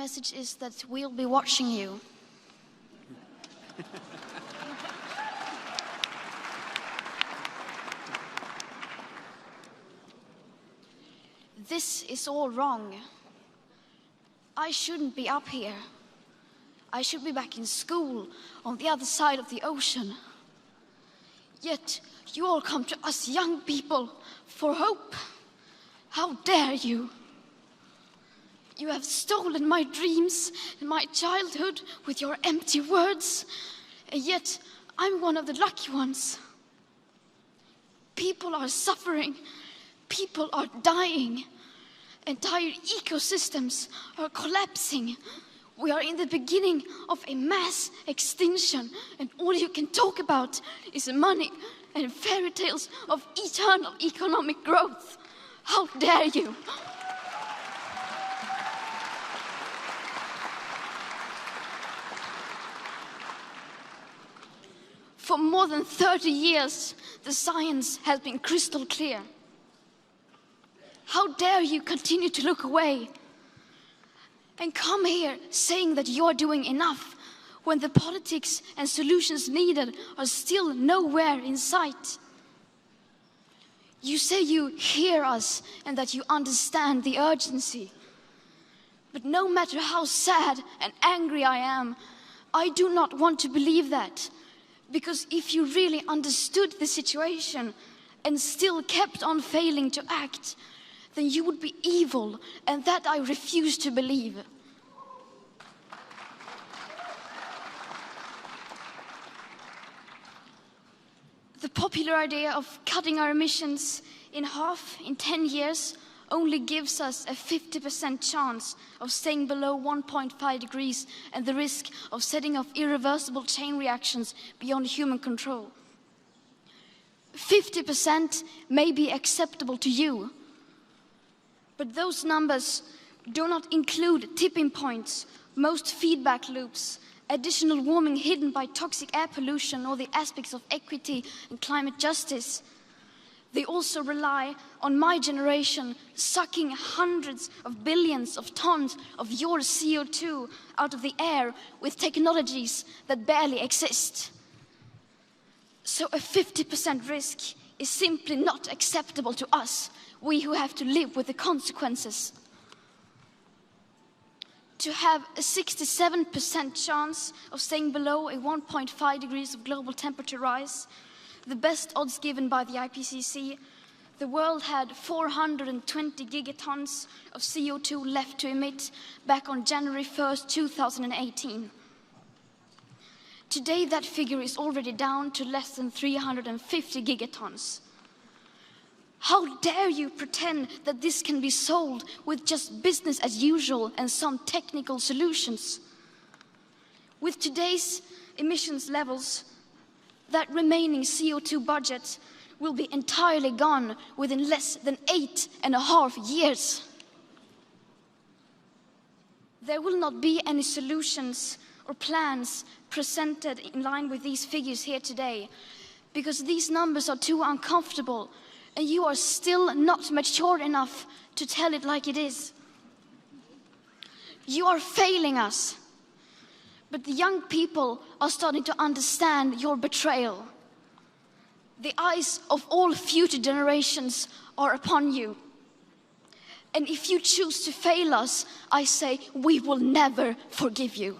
message is that we'll be watching you. This is all wrong. I shouldn't be up here. I should be back in school on the other side of the ocean. Yet you all come to us young people for hope. How dare you? You have stolen my dreams and my childhood with your empty words, and yet I'm one of the lucky ones. People are suffering, people are dying, entire ecosystems are collapsing. We are in the beginning of a mass extinction, and all you can talk about is money and fairy tales of eternal economic growth. How dare you? For more than 30 years, the science has been crystal clear. How dare you continue to look away and come here saying that you're doing enough when the politics and solutions needed are still nowhere in sight? You say you hear us and that you understand the urgency. But no matter how sad and angry I am, I do not want to believe that. Because if you really understood the situation and still kept on failing to act, then you would be evil, and that I refuse to believe. The popular idea of cutting our emissions in half in 10 years only gives us a 50% chance of staying below 1.5 degrees and the risk of setting off irreversible chain reactions beyond human control. 50% may be acceptable to you, but those numbers do not include tipping points, most feedback loops, additional warming hidden by toxic air pollution, or the aspects of equity and climate justice. They also rely on my generation sucking hundreds of billions of tons of your CO2 out of the air with technologies that barely exist. So a 50% risk is simply not acceptable to us, we who have to live with the consequences. To have a 67% chance of staying below a 1.5 degrees of global temperature rise, the best odds given by the IPCC, the world had 420 gigatons of CO2 left to emit back on January 1st, 2018. Today, that figure is already down to less than 350 gigatons. How dare you pretend that this can be solved with just business as usual and some technical solutions? With today's emissions levels, that remaining CO2 budget will be entirely gone within less than 8.5 years. There will not be any solutions or plans presented in line with these figures here today, because these numbers are too uncomfortable and you are still not mature enough to tell it like it is. You are failing us. But the young people are starting to understand your betrayal. The eyes of all future generations are upon you. And if you choose to fail us, I say we will never forgive you.